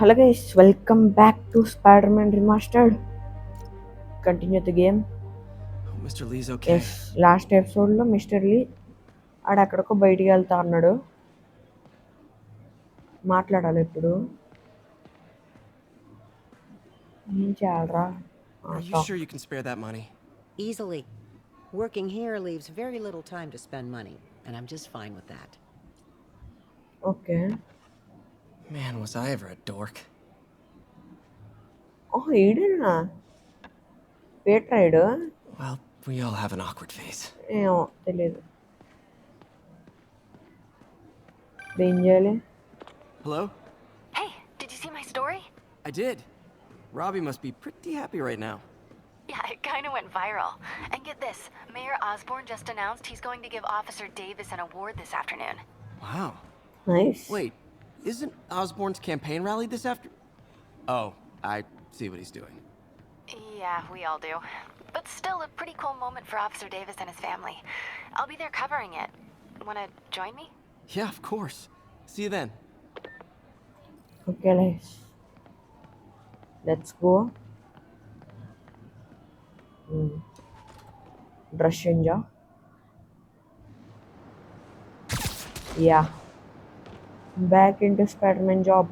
Hello guys, welcome back to Spiderman remastered. Continue the game. Mr. Lee's okay. Yes, last ఎపిసోడ్లో mister లీ ఆడెక్కడికో బయటికి వెళ్తా అన్నాడు. మాట్లాడాలి ఇప్పుడు. ఏం చేయాలరా? Are you sure you can spare that money? Easily. Working here leaves very little time to spend money, and I'm just fine with that. Okay. Man, was I ever a dork. Oh, ఈడేనా పేట్రాయిడు? Well, we all have an awkward phase. ఏమో తెలియదు. ఏం చేయాలి? Hello? Hey, did you see my story? I did. Robbie must be pretty happy right now. Yeah, it kind of went viral. And get this, Mayor Osborne just announced he's going to give Officer Davis an award this afternoon. Wow. Nice. Wait, isn't Osborne's campaign rally this after? Oh, I see what he's doing. Yeah, we all do. But still a pretty cool moment for Officer Davis and his family. I'll be there covering it. Wanna join me? Yeah, of course. See you then. Okay లైస్, let's go. Dress చేంజా? Yeah, back into Spiderman job.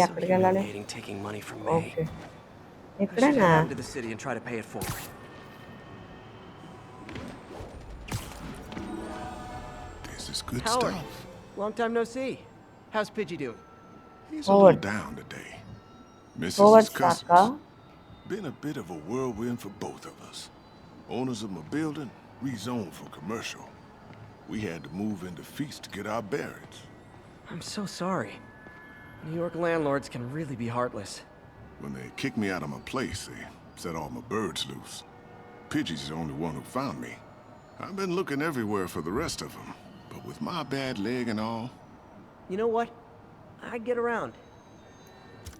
ఎక్కడికి వెళ్ళాలి? Humiliating taking money from me. Okay, I should ఎక్కడైనా? head out into the city and try to pay it forward. This is good Howard, stuff. long time no see. How's Pidgey doing? He's a Howard. little down today. Misses Howard his cousins. Saka. Been a bit of a whirlwind for both of us. Owners of my building rezoned for commercial. We had to move into Feast to get our bearings. I'm so sorry. New York landlords can really be heartless. When they kicked me out of my place, they set all my birds loose. Pidgey's the only one who found me. I've been looking everywhere for the rest of them, but with my bad leg and all, You know what? I'd get around.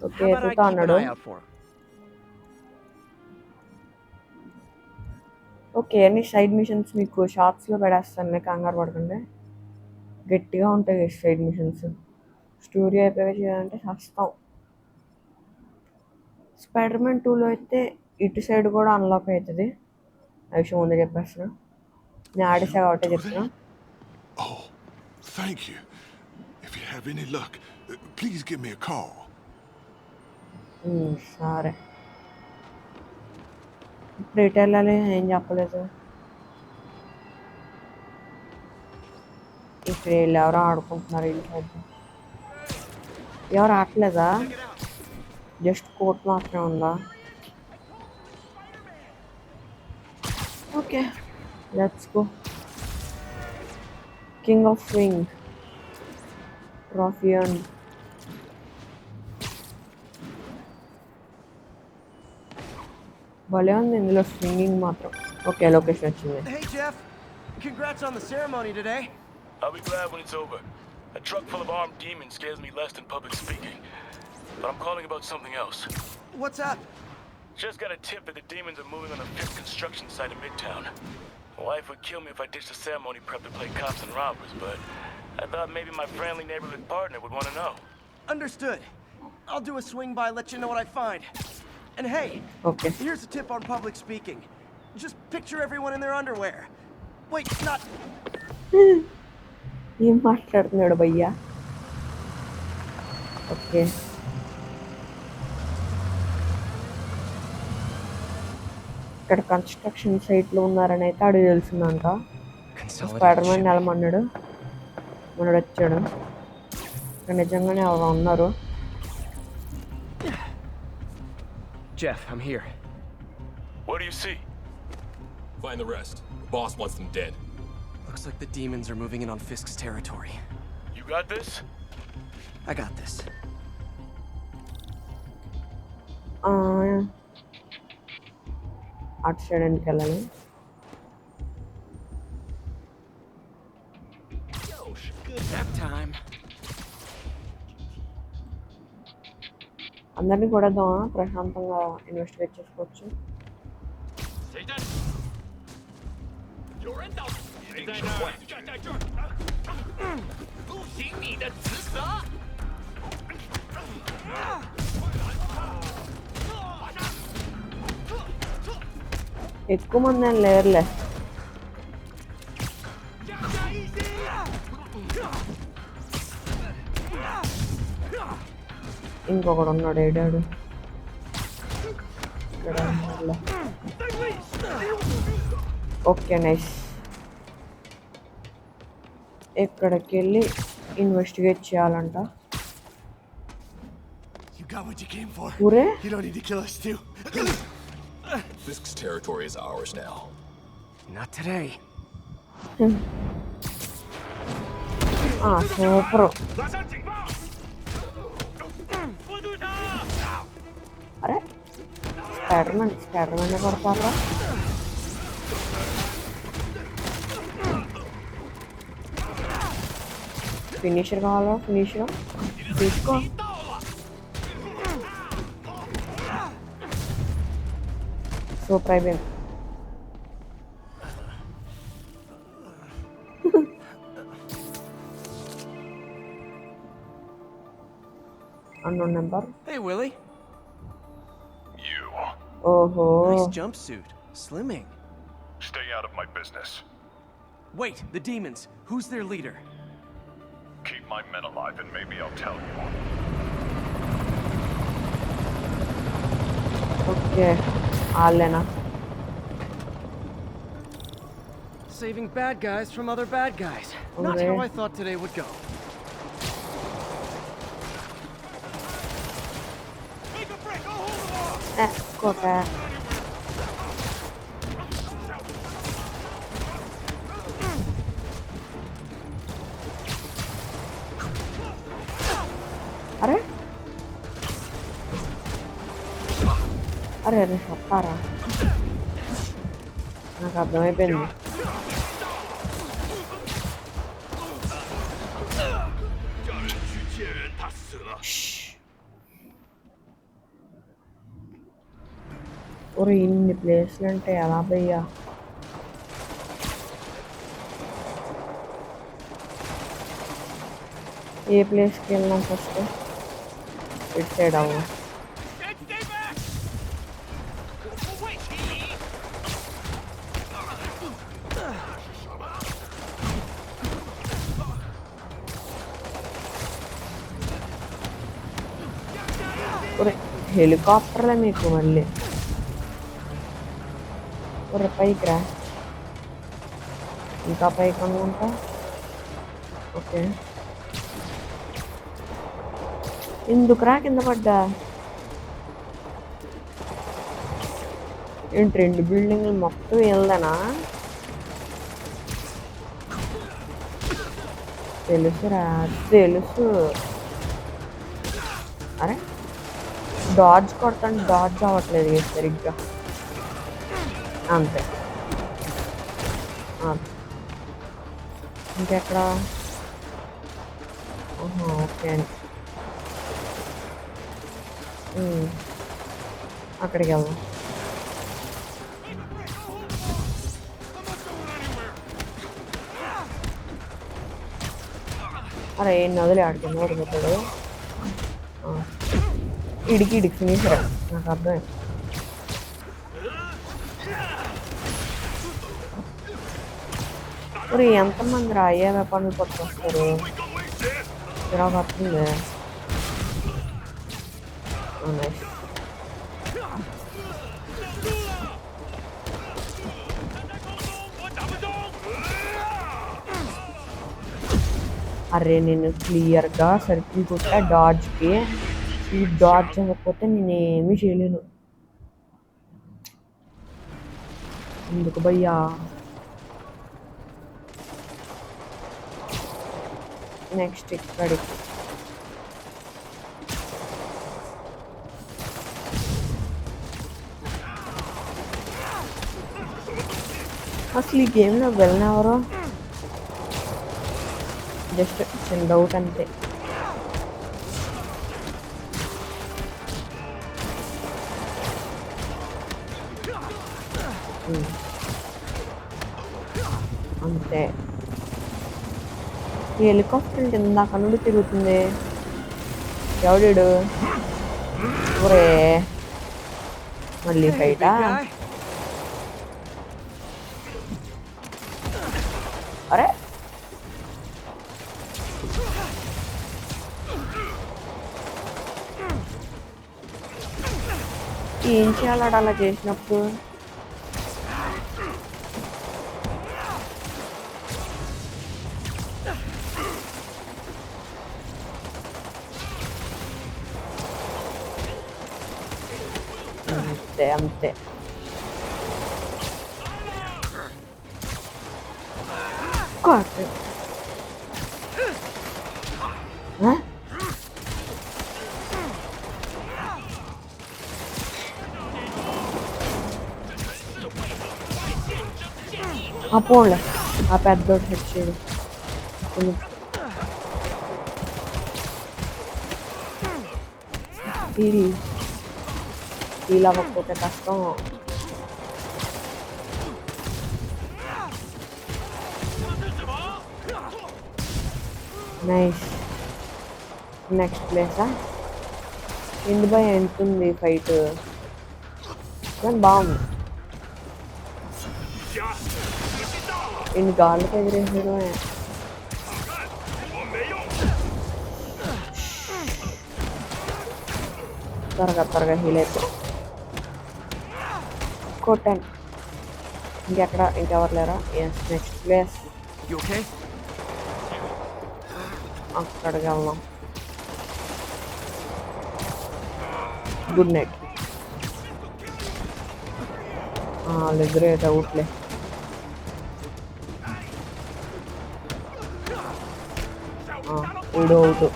Okay, How about I ఎదుగుతా keep an అన్నాడు. eye out for him? Okay, అన్ని side machines మీకు షార్ట్స్లో పెడేస్తాను, కంగారు పడకండి. గట్టిగా ఉంటాయి side machines. Story అయిపోయి చేయాలంటే కష్టం. స్పైడర్మెన్ 2లో అయితే ఇటు సైడ్ కూడా అన్లాక్ అవుతుంది. ఆ విషయం ముందే చెప్పేస్తున్నా. నేను ఆడేసా కాబట్టి do చెప్తున్నా. that? Oh, thank you. If you have any luck, please give me a call. సరే, ఇప్పుడు ఎటు వెళ్ళాలి? ఏం చెప్పలేదు. ఇక్కడ వీళ్ళు ఎవరో ఆడుకుంటున్నారు. ఎవరు ఆడలేదా? జస్ట్ కోట్ మాత్రమే ఉందా? Okay, let's go. King of swing trophy and భలే ఉంది ఇందులో స్వింగింగ్ మాత్రం. ఓకే, లొకేషన్ వచ్చింది. Hey, Jeff. Congrats on the ceremony today. I'll be glad when it's over. A truck full of armed demons scares me less than public speaking. But I'm calling about something else. What's up? Just got a tip that the demons are moving on the 5th construction site in Midtown. My wife would kill me if I ditched the ceremony prep to play cops and robbers, but I thought maybe my friendly neighborhood partner would want to know. Understood. I'll do a swing by, let you know what I find. And hey, okay, here's a tip on public speaking. Just picture everyone in their underwear. Wait, not... ఏం మాట్లాడుతున్నాడు భయ్యా? Okay, ఇక్కడ construction సైట్లో ఉన్నారని అయితే అడిగి తెలిసిందంట. Spider-Man నెలమన్నాడు, మనడు వచ్చాడు. ఇక్కడ నిజంగానే ఎవరు ఉన్నారు. Jeff, I'm here. What do you see? Find the rest. The boss wants them dead. Looks like the demons are moving in on Fisk's territory. You got this? I got this. అటు side ఎందుకు వెళ్ళాలి? Nap time. అందరినీ కొడదామా? ప్రశాంతంగా investigate చేసుకోవచ్చు. ఎక్కువ మంది ఏం లేరులే. ఇంకొకడు ఉన్నాడు, ఏడాడు ఇక్కడ ఉన్నాడులే. Okay nice. ఇక్కడికి వెళ్ళి ఇన్వెస్టిగేట్ చేయాలంట. ఊరే Fisk's territory is ours now. Not today. Super. అరే స్పైడర్మెన్ పడతారా? ఫినిషర్ కావాలా? ఫినిషర్ తీసుకో. సూపర్ అయిపోయింది. Unknown number. Hey, Willie. You. ఓహో. Nice jumpsuit. Slimming. Stay out of my business. Wait, the demons. Who's their leader? Keep my men alive and maybe I'll tell you. Okay, వాళ్ళేనా? Saving bad guys from other bad guys. Not how I thought today would go. కోట. అరే అరే అరే చెప్పారా? నాకు అర్థమైపోయింది. ఒరే ఇన్ని ప్లేస్లు అంటే ఎలా భయ్యా? ఏ ప్లేస్కి వెళ్ళినాం ఫస్ట్? ఇటు సైడ్ అవ్వ. ఒరే హెలికాప్టర్లే మీకు మళ్ళీ. ఒరే పైకి రా. ఇంకా పైకి అనుకుంటా. ఓకే, ఎందుకురా కింద పడ్డా? ఏంటి 2 బిల్డింగ్లు మొత్తం వెళ్దానా? తెలుసురా, తెలుసు. అరే డాడ్జ్ కొడతాను, డాడ్జ్ అవ్వట్లేదు సరిగ్గా. అంతే. ఇంకెక్కడ? ఓకే అండి, అక్కడికి వెళ్దాం. అరే ఏం నదులు ఆడికింది ఓడిపోతాడు. ఇడికి ఫినిషరా? నాకు అర్థమైంది. మరి ఎంతమంది రా అయ్యే పనులు పట్టుకొస్తారు? ఇలా పడుతుంది. అరే నేను క్లియర్గా సర్కిల్ కొట్టా డాడ్జ్కి. ఈ డాడ్జ్ అవ్వకపోతే నేనేమీ చేయలేను. ఎందుకు భయ్యా? నెక్స్ట్ ఇక్కడికి. అసలు ఈ గేమ్లో వెళ్ళినెవరో జస్ట్ చిన్న డౌట్ అంతే. అంతే. ఈ హెలికాప్టర్ ఏంటి ఇందాక నుండి తిరుగుతుంది? ఎవడీడు? ఒరే మళ్ళీ ఫైటా? అరే ఏం చేయాలడ అలా చేసినప్పుడు? అంతే అంతే. పోలే ఆ పెద్దోడు హెడ్ చేయడు. హీల్ అవ్వకపోతే కష్టం. నైస్. నెక్స్ట్ ప్లేసా? ఎందు భయ ఎంత ఉంది ఫైట్? కానీ బాగుంది. ఇన్ని గాళ్ళకి ఎగిరేసాడు. త్వరగా హీల్ అయితే కొట్టాను. ఇంకెవరు లేరా? Yes next place. అక్కడికి వెళ్దాం. Good night. వాళ్ళిద్దరూ అయితే అవుట్లే. వీడు అవుట్.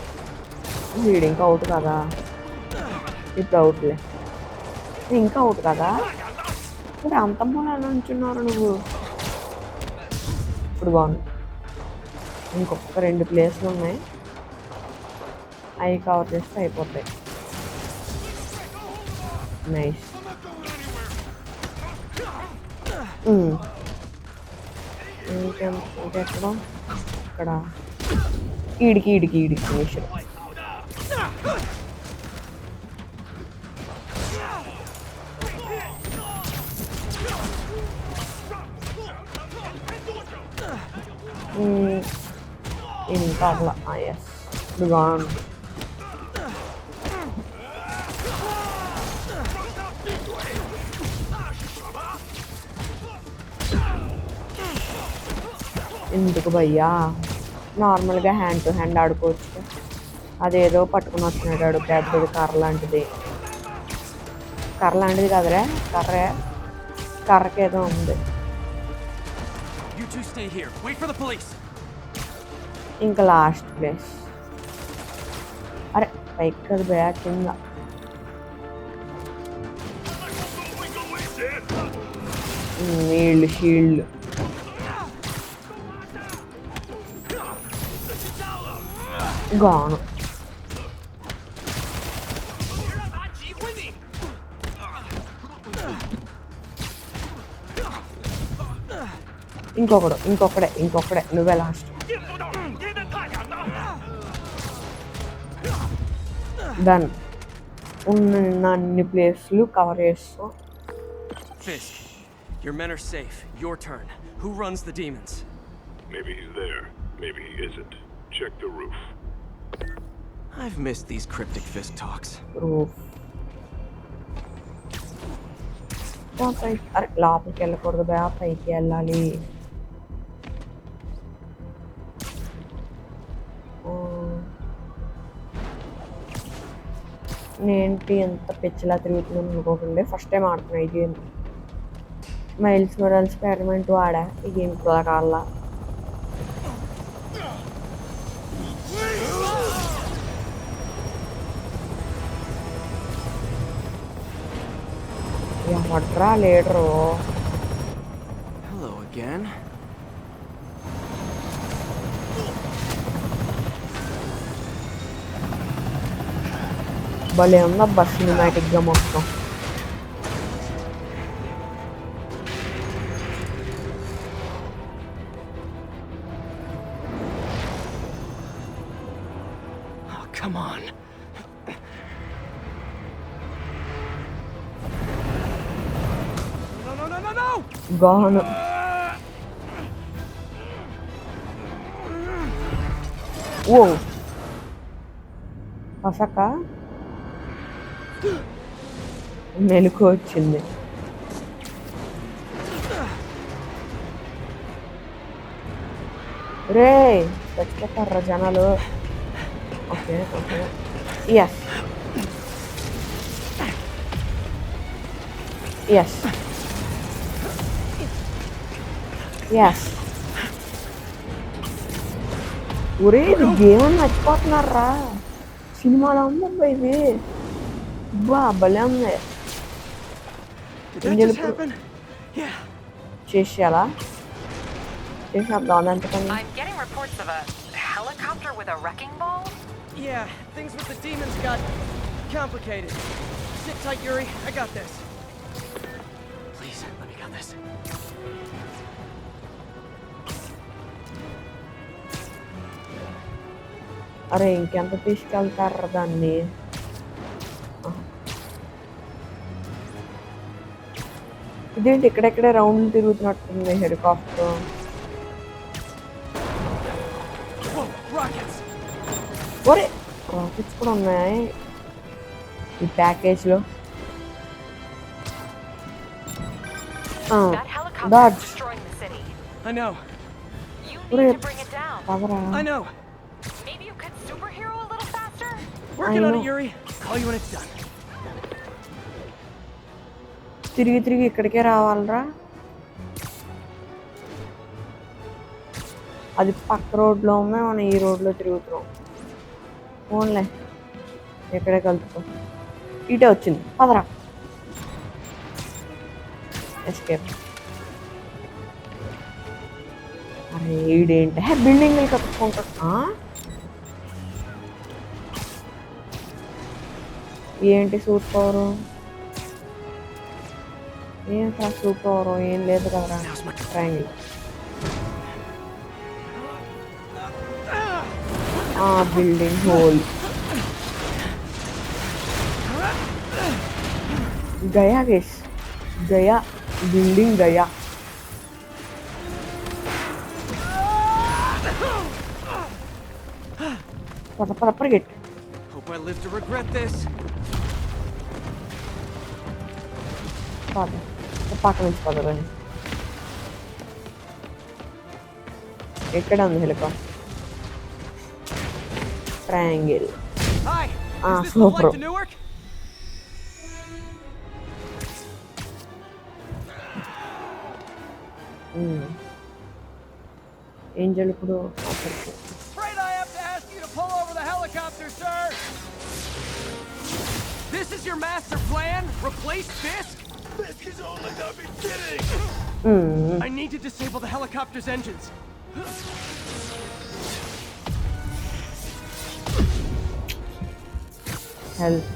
వీడు ఇంకా అవుట్ కదా? ఇప్పుడు అవుట్లే. ఇంకా అవుట్ కదా? ఇప్పుడు అంత మూల నుంచున్నారు నువ్వు. ఇప్పుడు బాగుంది. ఇంకొక 2 ప్లేస్లు ఉన్నాయి. అవి కవర్ చేస్తే అయిపోతాయి. నైస్. ఇంకెక్కడ? ఇక్కడ ఈడికి ఫినిష్. ఇంకా అట్లా. ఎస్ ఇప్పుడు బాగుంది. ఎందుకు భయ్యా? నార్మల్గా హ్యాండ్ టు హ్యాండ్ ఆడుకోవచ్చు. అదేదో పట్టుకుని వచ్చినాడు పెద్దది కర్ర లాంటిది. కర్ర లాంటిది కదరా? కర్రకేదో ఉంది. ఇంకా లాస్ట్ ప్లేస్. అరే పైకి కదా భయ, కింద. షీల్డ్ గాను. ఇంకొకడే నువ్వే లాస్ట్. డన్. ఉన్న అన్ని ప్లేస్లు కవర్ చేస్తాం. Fish, your men are safe. Your turn. Who runs the demons? Maybe he's there. Maybe he isn't. Check the roof. I've missed these cryptic fist talks. Roof. అరే లోపలికి వెళ్ళకూడదు భయ, పైకి వెళ్ళాలి. నేంటి ఎంత పిచ్చిలా తిరుగుతున్నాను అనుకోకండి. ఫస్ట్ టైం ఆడుతున్నా ఈ గేమ్. మైల్స్ మొరల్స్ స్పైడర్మన్ 2 ఆడా. ఈ గేమ్ కూడా కావాలా? ఎవడ్రా లీడరు? Hello again. భలే ఉందబ్బా సినిమాటిక్గా మొత్తం. Come on. No, no, no, no, no! Gone. Whoa. పసక మెలకు వచ్చింది. రే చచ్చిపోతారా జనాలు. Okay okay yes yes yes. ఒరే ఇది గేమ్ అని మర్చిపోతున్నారా. సినిమాలో ఉందబ్బా ఇది. బా భలే ఉంది. చేసేయాలా చేసేద్దాం అంత పని. I'm getting reports of a helicopter with a wrecking ball. Yeah, things with the demons got complicated. Sit tight, Yuri. I got this. Please, let me got this. అరే ఇంకెంత తీసుకెళ్తారా దాన్ని. ఇదేంటి ఇక్కడెక్కడే రౌండ్ తిరుగుతున్నట్టుంది హెలికాప్టర్. ఒరే రాకెట్స్ కూడా ఉన్నాయి ఈ ప్యాకేజ్లో. That helicopter is destroying the city. I know. You need to bring it down. Padara. I know. Maybe you could superhero a little faster? Working on it, Yuri. Call you when it's done. తిరిగి తిరిగి ఇక్కడికే రావాలరా. అది పక్క రోడ్లో ఉన్నాయి, మనం ఈ రోడ్లో తిరుగుతున్నాం. ఫోన్లే ఎక్కడే కలుపుతాం. ఇటే వచ్చింది పదరా. ఎస్కేప్. అరే ఈడేంటి బిల్డింగ్ కట్టుకుంటా. ఏంటి సూట్ పవరు. ఏం సార్ సూట్ పవరు ఏం లేదు కదరా. ట్రయాంగిల్. Building hole. గయా గేస్ గయా బిల్డింగ్ గయా. పద పద పరిగెట్టు. Hope I live to regret this. పద పక్క నుంచి పదరండి. ఎక్కడ ఉంది helicopter. Triangle. Hi. Is this the super. flight to Newark? Angel ఇప్పుడు Afraid I have to ask you to pull over the helicopter, sir. This is your master plan? Replace Fisk? Fisk is only the beginning! I need to disable the helicopter's engines. Help.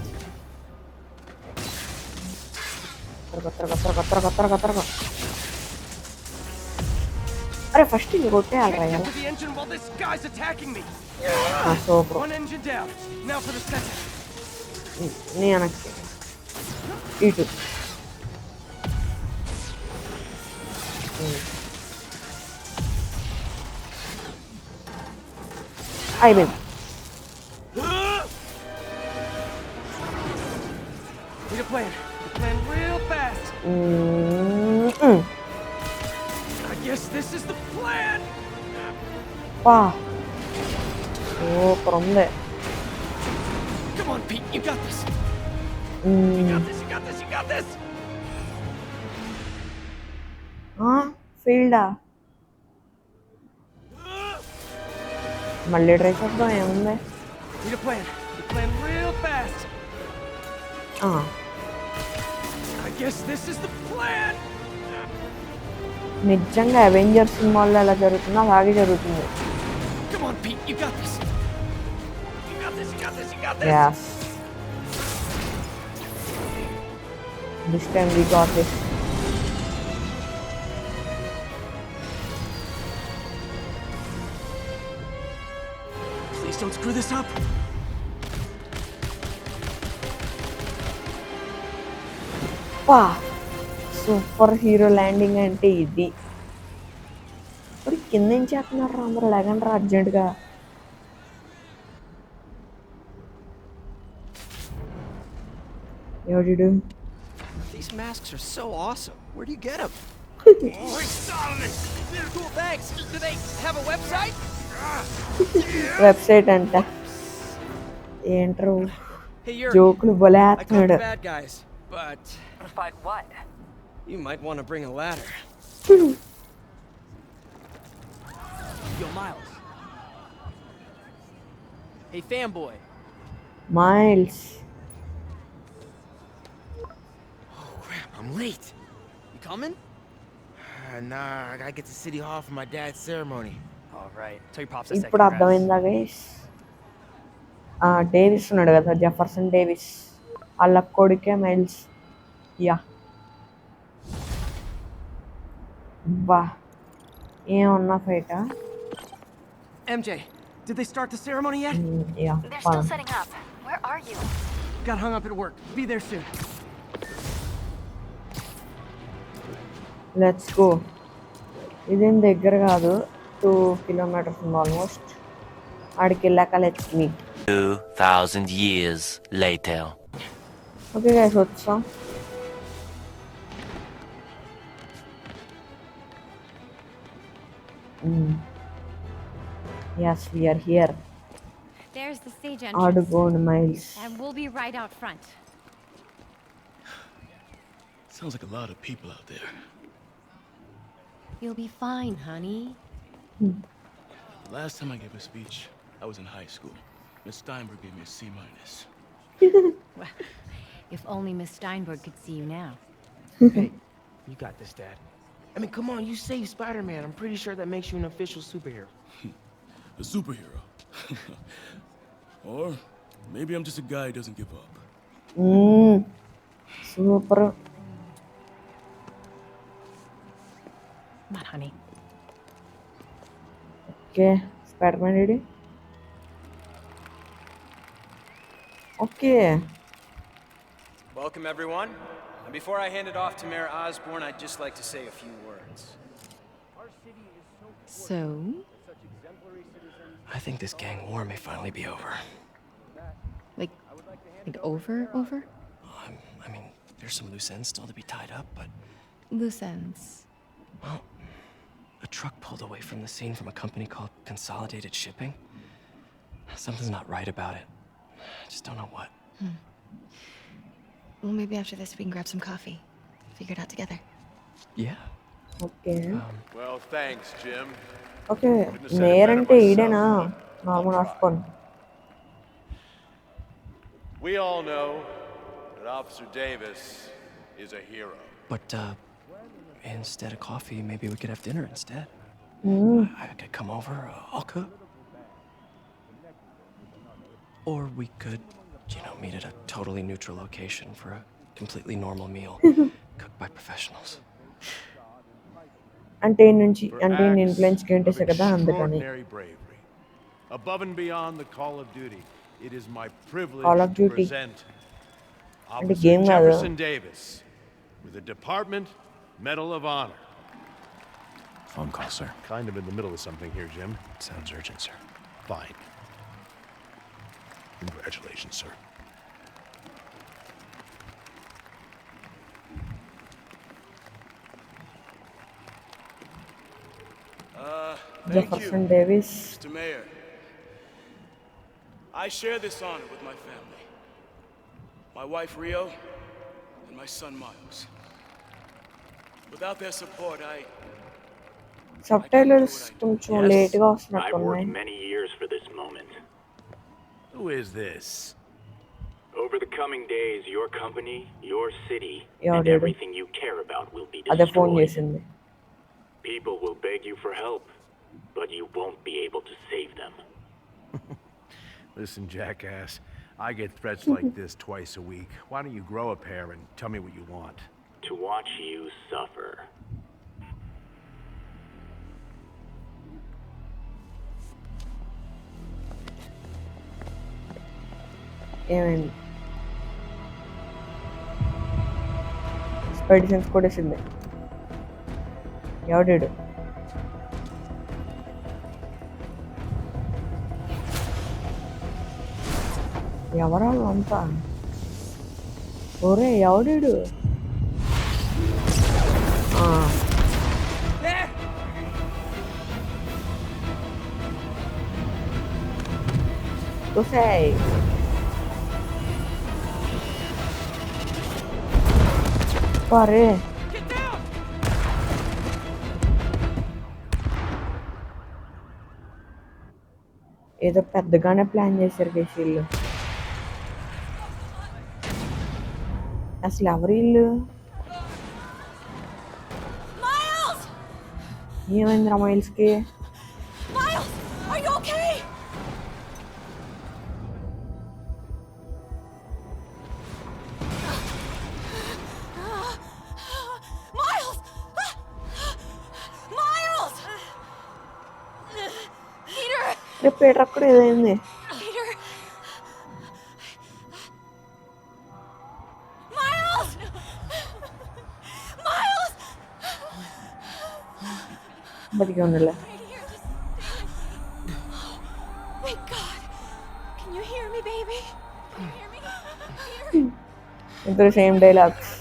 త్వరగా. అరే first ఇది కొట్టేయాలరా. Get to the engine while this guy's attacking me. Super. One engine down. Now for the second. నీ వెనక్కి ఇటు. అయిపోయింది. Need a plan. Plan real fast. I guess this is the plan. పా super ఉంది. Come on, Pete. You got this. You got this. You got this. You got this. ఫీల్డా మళ్ళీ try చేద్దాం. ఏముంది. Need a plan. Plan real fast. I guess this is the plan. నిజంగా Avengers సినిమాల్లో ఎలా జరుగుతుందో అలాగే జరుగుతుంది. Come on, Pete. You got this. You got this. You got this. You got this. Yes. This time we got this. Please don't screw this up. పా super hero landing అంటే ఇది. మరి కింద ఏం చేస్తున్నారు రా అందరూ? లేకండి రా అర్జెంటుగా. ఎవడు? These masks are so awesome. Where do you get them? Cool, thanks. Do they have a website? Website అంట. ఏంట్రో Hey, Yuri. జోకులు భలే I caught వేస్తున్నాడు. the bad guys, but what? you might want to bring a ladder. Yo, Miles. Hey, fanboy. Miles Oh, crap, I'm late. You coming? Nah, I gotta get to City Hall for my dad's ceremony. All right. Tell your pops I said ఇప్పుడు congrats. అర్థమైందా guys? Davis ఉన్నాడు కదా, Jefferson Davis వాళ్ళ కొడుకే miles. Yeah బా ఏమన్నా ఫైటా? MJ, did they start the ceremony yet? Yeah They're still setting up. Where are you? Got hung up at work. Be there soon. Let's go. ఇదేం దగ్గర కాదు, 2 kilometers ఉంది ఆల్మోస్ట్. ఆడికి వెళ్ళాక let's meet. 2000 years later. Okay guys వచ్చాం. Yes, we are here. There's the stage entrance. ఆడుకోండి Miles. And we'll be right out front. Sounds like a lot of people out there. You'll be fine, honey. The last time I gave a speech, I was in high school. Miss Steinberg gave me a C-. Well, if only Miss Steinberg could see you now. Hey, you got this, Dad. I mean, come on, you saved Spider-Man. I'm pretty sure that makes you an official superhero. A superhero. Or maybe I'm just a guy who doesn't give up. Super. Come on, honey. Okay Spiderman ready. Okay Welcome, everyone. And before I hand it off to Mayor Osborne, I'd just like to say a few words. So? I think this gang war may finally be over. Like over? I mean, there's some loose ends still to be tied up, but... Loose ends. Well, a truck pulled away from the scene from a company called Consolidated Shipping. Something's not right about it. I just don't know what. Well, maybe after this we can grab some coffee. Figure it out together. Yeah. Okay Well, thanks, Jim. Okay mayor అంటే ఈడేనా? Normal ఆఫ్కోన్. We all know that Officer Davis is a hero. But, instead of coffee, maybe we could have dinner instead. I could come over, I'll cook. Or we could, meet at a totally neutral location for a completely normal meal, cooked by professionals. అంటే నేను influence గంటేసా కదా అందుకని. Extraordinary bravery. Above and beyond the call of duty, it is my privilege Call of to Duty. present అంటే Officer game కాదు. Jefferson Davis with the Department Medal of Honor. Phone call, sir. Kind of in the middle of something here, Jim. Sounds urgent, sir. Fine. Congratulations, sir. Thank Jefferson you, Davis. Mr. Mayor. I share this honor with my family. My wife, Rio, and my son, Miles. Without their support, subtitles కొంచెం లేట్‌గా I've వస్తున్నట్టున్నాయి. worked many years for this moment. Who is this? Over the coming days, your company, your city, Yeah, and dude. everything you care about will be అదే phone destroyed. చేసింది. People will beg you for help, but you won't be able to save them. Listen, jackass. I get threats like this twice a week. Why don't you grow a pair and tell me what you want? To watch you suffer. ఏమైంది? Spidey sense కొట్టేసింది. ఎవడాడు? ఎవరాళ్ళు అంతా? ఒరే ఎవడాడు? చూసాయి పరే ఏదో పెద్దగానే plan చేశారు వీళ్ళు. అసలు ఎవరు వీళ్ళు? ఏమైందిరా మైల్స్కి? పీటర్ అక్కడ ఏదైంది? బతికే ఉండలే. ఇద్దరు సేమ్ డైలాగ్స్.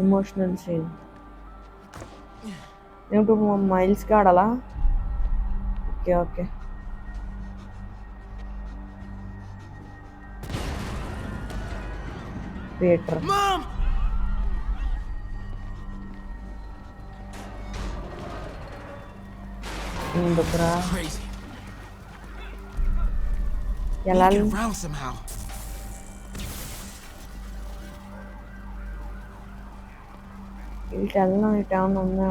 Emotional scene. ఏమిటో మైల్స్కి ఆడాలా? Okay okay. పీటర్ ఎందుకురా? ఎలా ఇటు వెళ్ళినా ఇటు ఏమన్నా ఉందా?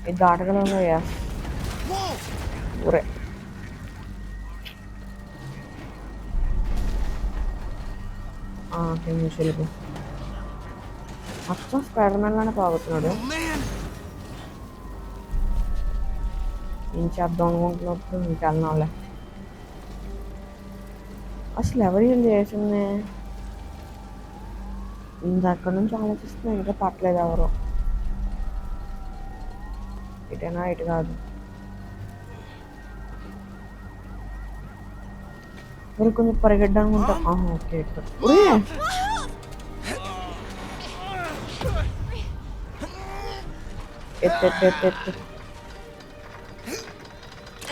ఇది దాటగలమయ్యా. ఊరే కెమిషల్కి మొత్తం స్పైడర్మ్యాన్ లానే పాగుతున్నాడు. ఏం చేద్దాం అనుకుంటున్నప్పుడు ఇంకెళ్ళినాలే. అసలు ఎవరు ఏం చేసింది? అక్కడి నుంచి ఆలోచిస్తున్నా ఇంకా పట్టలేదు ఎవరు. ఇటైనా ఇటు కాదు. మరి కొంచెం పరిగెట్టడానికి ఉంటాం. ఓకే ఎత్తు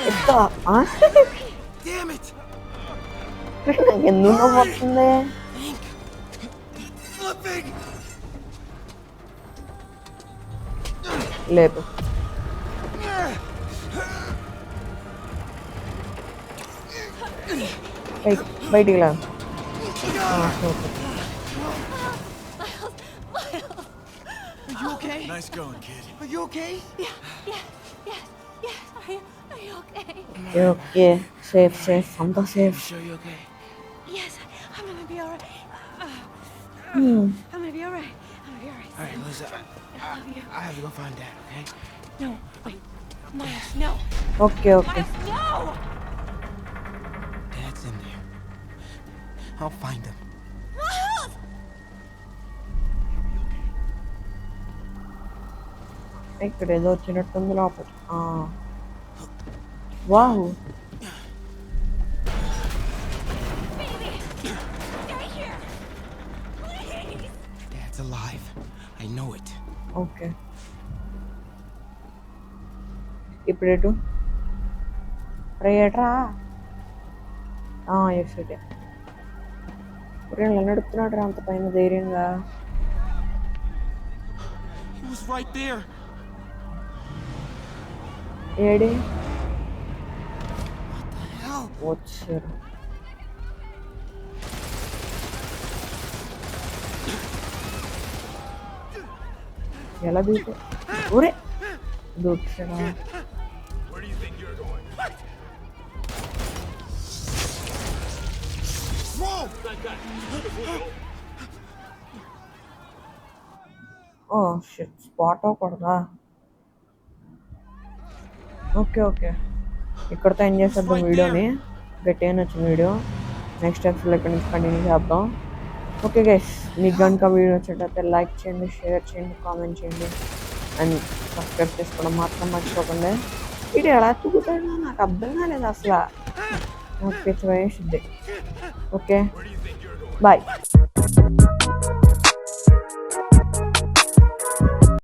ఎత్తా. నాకు ఎందుకు వస్తుంది? లేదు బయటికి లా. Nice going, kid. Are you okay? Yes. Are you okay? Okay. Safe. I'm the safe. Sure you're okay? Yes, I'm gonna be alright. Hmm. I'm gonna be alright. Alright, Liz, I have to go find Dad, okay? No, wait. Miles, no. Okay. Miles, no! Dad's in there. I'll find him. Miles! ఇక్కడ ఏదో వచ్చినట్టుంది లోపల. Wow. Dad's alive. I know it. Okay ఇప్పుడు ఎటు? రేట్రా extra ఇప్పుడు నడుపుతున్నాడు రా అంత పైన ధైర్యంగా. He was right there. ఏడి? What the hell? వచ్చారు. ఎలా దూకు? ఊరే దూకుతాడా? ఓ షిట్ స్పాట్ అవ్వకూడదా? ఓకే ఇక్కడితో ఎండ్ చేసేద్దాం వీడియోని. గట్టిగా నచ్చిన వీడియో నెక్స్ట్ ఎపిసోడ్లో ఇక్కడ నుంచి కంటిన్యూ చేద్దాం. ఓకే గైస్, మీకు కనుక వీడియో వచ్చేటైతే లైక్ చేయండి, షేర్ చేయండి, కామెంట్ చేయండి అండ్ సబ్స్క్రైబ్ చేసుకోవడం మాత్రం మర్చిపోకండి. ఇది ఎలా తూగుతాడో నాకు అర్థం కాలేదు అసలు. నాకు పిచ్చి వేసింది. Okay bye.